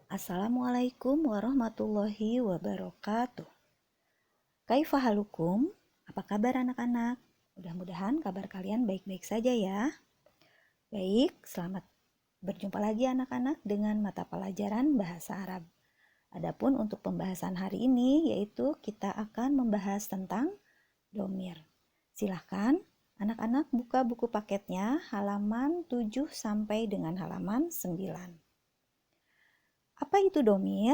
Assalamualaikum warahmatullahi wabarakatuh. Kaifa halukum? Apa kabar anak-anak? Mudah-mudahan kabar kalian baik-baik saja ya. Baik, selamat berjumpa lagi anak-anak dengan mata pelajaran bahasa Arab. Adapun untuk pembahasan hari ini yaitu kita akan membahas tentang domir. Silahkan anak-anak buka buku paketnya halaman 7 sampai dengan halaman 9. Apa itu domir?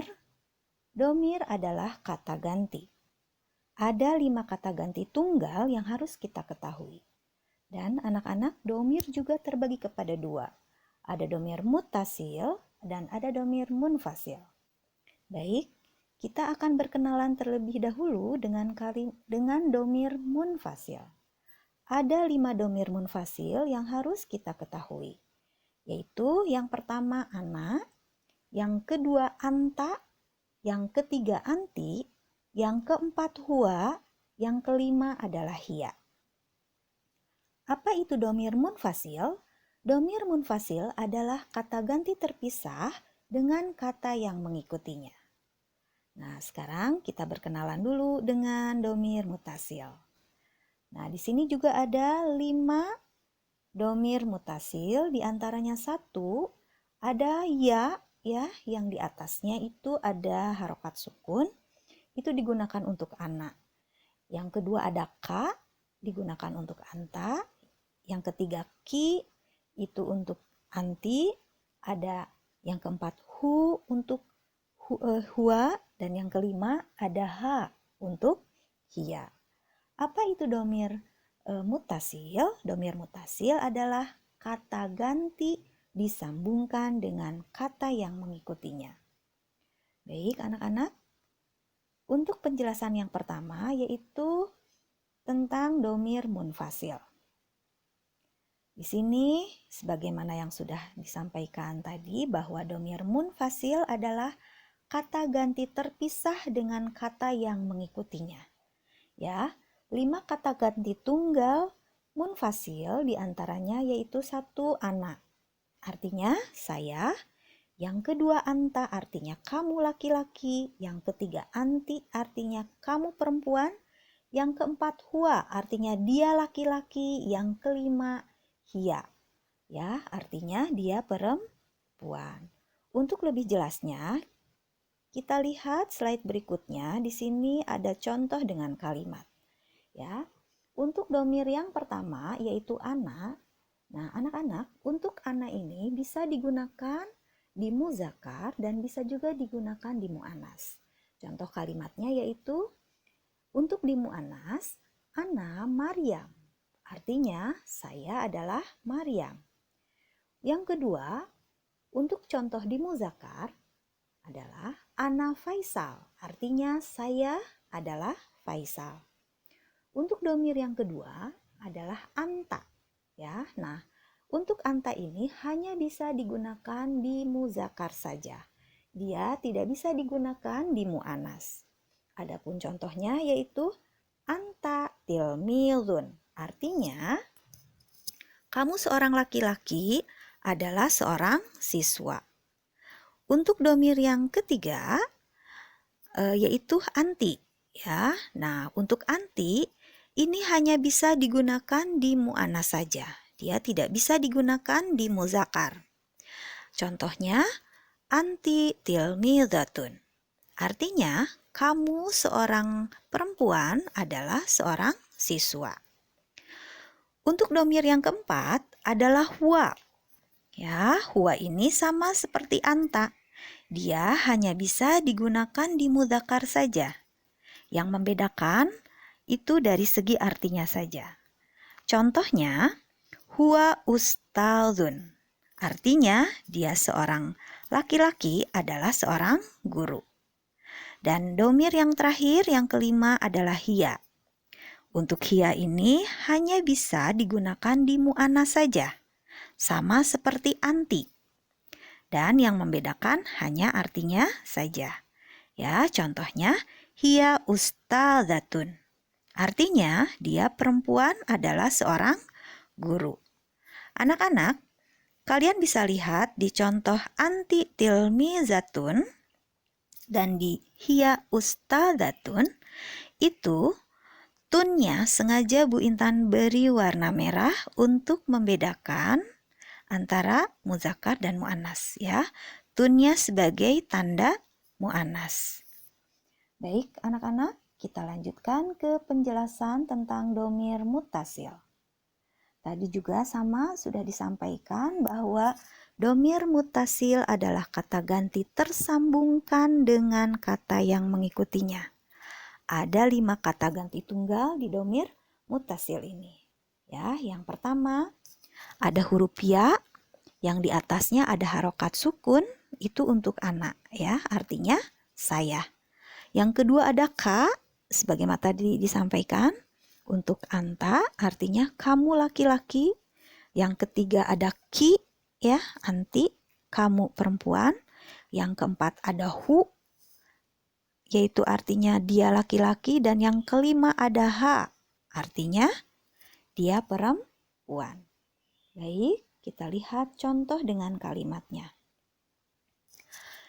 Domir adalah kata ganti. Ada 5 kata ganti tunggal yang harus kita ketahui. Dan anak-anak, domir juga terbagi kepada 2. Ada domir muttasil dan ada domir munfasil. Baik, kita akan berkenalan terlebih dahulu dengan domir munfasil. Ada 5 domir munfasil yang harus kita ketahui. Yaitu yang pertama ana, yang kedua anta, yang ketiga anti, yang keempat huwa, yang kelima adalah hiya. Apa itu domir munfasil? Domir munfasil adalah kata ganti terpisah dengan kata yang mengikutinya. Nah, sekarang kita berkenalan dulu dengan domir mutasil. Nah, di sini juga ada 5 domir mutasil, di antaranya 1 ada ya, yang di atasnya itu ada harokat sukun. Itu digunakan untuk anak. Yang kedua ada ka, digunakan untuk anta. Yang ketiga ki, itu untuk anti. Ada yang keempat hu untuk huwa. Dan yang kelima ada ha untuk hiya. Apa itu domir mutasil? Domir mutasil adalah kata ganti disambungkan dengan kata yang mengikutinya. Baik anak-anak. Untuk penjelasan yang pertama yaitu tentang domir munfasil. Di sini sebagaimana yang sudah disampaikan tadi bahwa domir munfasil adalah kata ganti terpisah dengan kata yang mengikutinya. Ya, 5 kata ganti tunggal munfasil diantaranya yaitu 1 ana, artinya saya. Yang kedua anta artinya kamu laki-laki, yang ketiga anti artinya kamu perempuan, yang keempat huwa artinya dia laki-laki, yang kelima hiya, ya artinya dia perempuan. Untuk lebih jelasnya kita lihat slide berikutnya. Di sini ada contoh dengan kalimat. Ya, untuk domir yang pertama yaitu ana. Nah, anak-anak, untuk ana ini bisa digunakan di muzakkar dan bisa juga digunakan di muannas. Contoh kalimatnya yaitu untuk di muannas, ana Maryam. Artinya saya adalah Maryam. Yang kedua, untuk contoh di muzakkar adalah ana Faisal. Artinya saya adalah Faisal. Untuk domir yang kedua adalah anta. Ya, nah untuk anta ini hanya bisa digunakan di muzakkar saja. Dia tidak bisa digunakan di muannas. Adapun contohnya yaitu anta tilmizun. Artinya kamu seorang laki-laki adalah seorang siswa. Untuk domir yang ketiga yaitu anti. Ya, nah untuk anti ini hanya bisa digunakan di muannas saja. Dia tidak bisa digunakan di muzakkar. Contohnya, anti tilmizatun. Artinya, kamu seorang perempuan adalah seorang siswa. Untuk domir yang keempat adalah huwa. Ya, huwa ini sama seperti anta. Dia hanya bisa digunakan di muzakkar saja. Yang membedakan itu dari segi artinya saja. Contohnya, huwa ustadzun. Artinya dia seorang laki-laki adalah seorang guru. Dan domir yang terakhir yang kelima adalah hiya. Untuk hiya ini hanya bisa digunakan di muannas saja. Sama seperti anti. Dan yang membedakan hanya artinya saja. Ya, contohnya hiya ustadzatun. Artinya dia perempuan adalah seorang guru. Anak-anak, Kalian bisa lihat di contoh anti tilmizatun dan di hiya ustadzatun, itu tunnya sengaja Bu Intan beri warna merah untuk membedakan antara muzakkar dan muannas ya. Tunnya sebagai tanda muannas. Baik anak-anak, kita lanjutkan ke penjelasan tentang domir muttasil. Tadi juga sama sudah disampaikan bahwa domir muttasil adalah kata ganti tersambungkan dengan kata yang mengikutinya. Ada 5 kata ganti tunggal di domir muttasil ini. Ya, yang pertama ada huruf ya, yang di atasnya ada harokat sukun, itu untuk anak ya, artinya saya. Yang kedua ada ka, sebagaimana tadi disampaikan, untuk anta, artinya kamu laki-laki. Yang ketiga ada ki, ya, anti, kamu perempuan. Yang keempat ada hu, yaitu artinya dia laki-laki. Dan yang kelima ada ha, artinya dia perempuan. Baik, kita lihat contoh dengan kalimatnya.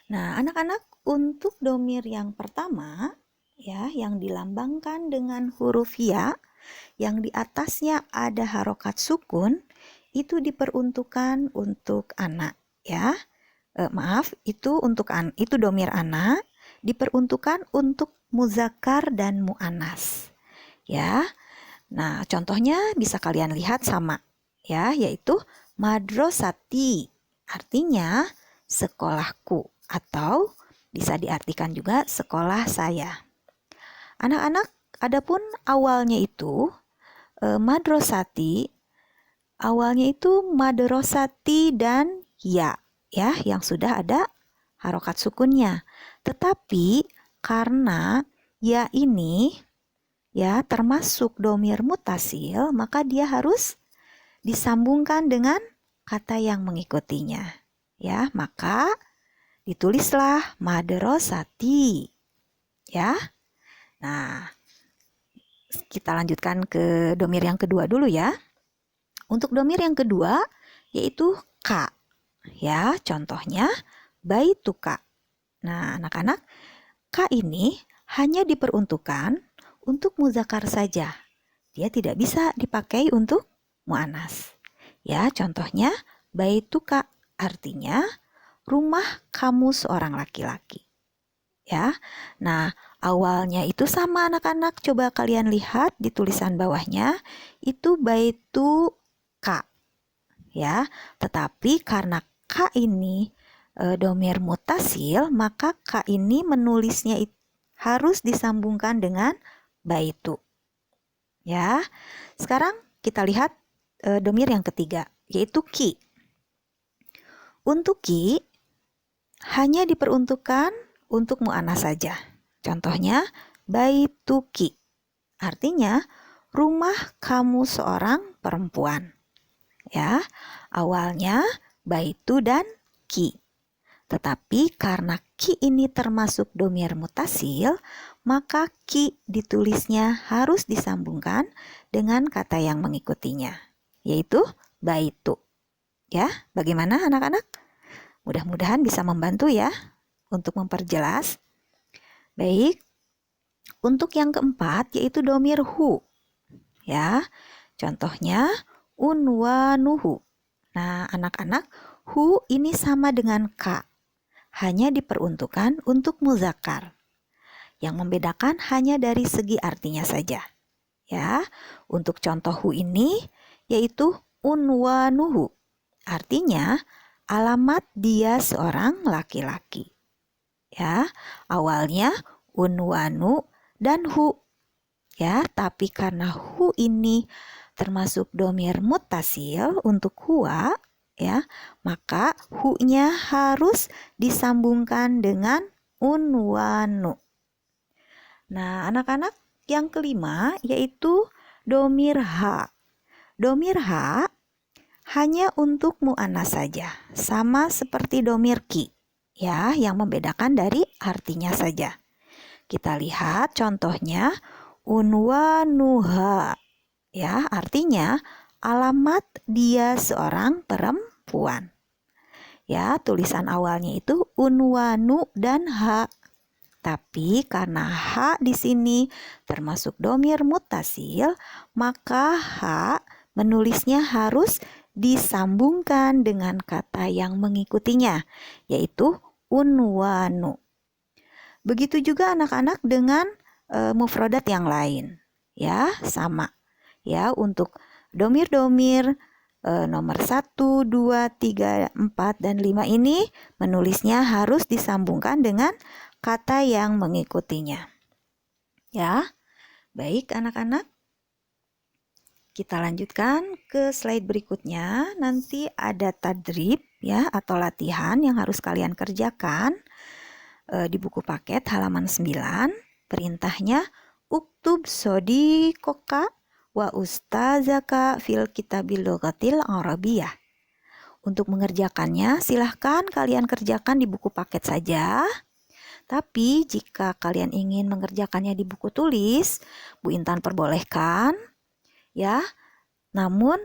Nah, anak-anak, untuk domir yang pertama, ya, yang dilambangkan dengan huruf ya, yang di atasnya ada harokat sukun, itu diperuntukkan untuk anak, ya. Itu domir anak, diperuntukkan untuk muzakkar dan muannas, ya. Nah, contohnya bisa kalian lihat sama, ya, yaitu madrasati, artinya sekolahku, atau bisa diartikan juga sekolah saya. Anak-anak, adapun awalnya itu madrasati, awalnya itu madrasati dan ya, yang sudah ada harokat sukunnya. Tetapi karena ya ini ya termasuk domir muttasil, maka dia harus disambungkan dengan kata yang mengikutinya. Ya, maka ditulislah madrasati. Ya. Nah, kita lanjutkan ke domir yang kedua dulu ya. Untuk domir yang kedua yaitu ka. Ya, contohnya baituka. Nah, anak-anak, ka ini hanya diperuntukkan untuk muzakkar saja. Dia tidak bisa dipakai untuk muannas. Ya, contohnya baituka, artinya rumah kamu seorang laki-laki. Ya. Nah, awalnya itu sama anak-anak. Coba kalian lihat di tulisan bawahnya, itu baitu ka. Ya, tetapi karena ka ini domir muttasil, maka ka ini menulisnya harus disambungkan dengan baitu. Ya. Sekarang kita lihat domir yang ketiga, yaitu ki. Untuk ki hanya diperuntukkan untuk muannas saja. Contohnya baituki, artinya rumah kamu seorang perempuan. Ya, awalnya baitu dan ki. Tetapi karena ki ini termasuk domir muttasil, maka ki ditulisnya harus disambungkan dengan kata yang mengikutinya, yaitu baitu. Ya, bagaimana anak-anak? Mudah-mudahan bisa membantu ya untuk memperjelas. Baik, untuk yang keempat yaitu domir hu. Ya, contohnya unwanuhu. Nah, anak-anak, hu ini sama dengan ka, hanya diperuntukkan untuk muzakkar. Yang membedakan hanya dari segi artinya saja. Ya, untuk contoh hu ini yaitu unwanuhu, artinya alamat dia seorang laki-laki. Ya, awalnya unwanu dan hu. Ya, tapi karena hu ini termasuk domir muttasil untuk huwa, ya, maka hu-nya harus disambungkan dengan unwanu. Nah, anak-anak, yang kelima yaitu domir ha. Domir ha hanya untuk muannas saja, sama seperti domir ki. Ya, yang membedakan dari artinya saja. Kita lihat contohnya unwanuha. Ya, artinya alamat dia seorang perempuan. perempuan. Ya, tulisan awalnya itu unwanu dan ha. Tapi karena ha di sini termasuk domir mutasil, maka ha menulisnya harus disambungkan dengan kata yang mengikutinya, yaitu unwanu. Begitu juga anak-anak dengan mufrodat yang lain. Ya, sama. Ya, untuk domir-domir nomor 1, 2, 3, 4, dan 5 ini menulisnya harus disambungkan dengan kata yang mengikutinya. Ya, baik anak-anak. Kita lanjutkan ke slide berikutnya. Nanti ada tadrib ya atau latihan yang harus kalian kerjakan di buku paket halaman 9. Perintahnya uktub sodikoka wa ustazaka fil kitabil lughatil arabiyah. Untuk mengerjakannya silahkan kalian kerjakan di buku paket saja. Tapi jika kalian ingin mengerjakannya di buku tulis, Bu Intan perbolehkan ya. Namun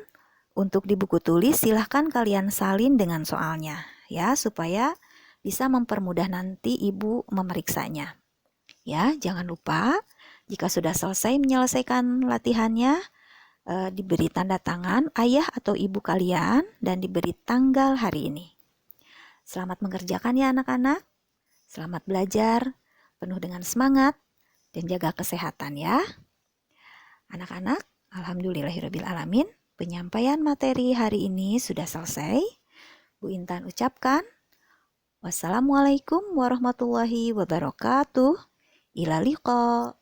untuk di buku tulis silahkan kalian salin dengan soalnya ya, supaya bisa mempermudah nanti Ibu memeriksanya. Ya, jangan lupa jika sudah selesai menyelesaikan latihannya, diberi tanda tangan ayah atau ibu kalian dan diberi tanggal hari ini. Selamat mengerjakan ya anak-anak. Selamat belajar, penuh dengan semangat, dan jaga kesehatan ya. Anak-anak, alhamdulillahirabbil alamin, penyampaian materi hari ini sudah selesai. Bu Intan ucapkan, wassalamualaikum warahmatullahi wabarakatuh. Ila liqa.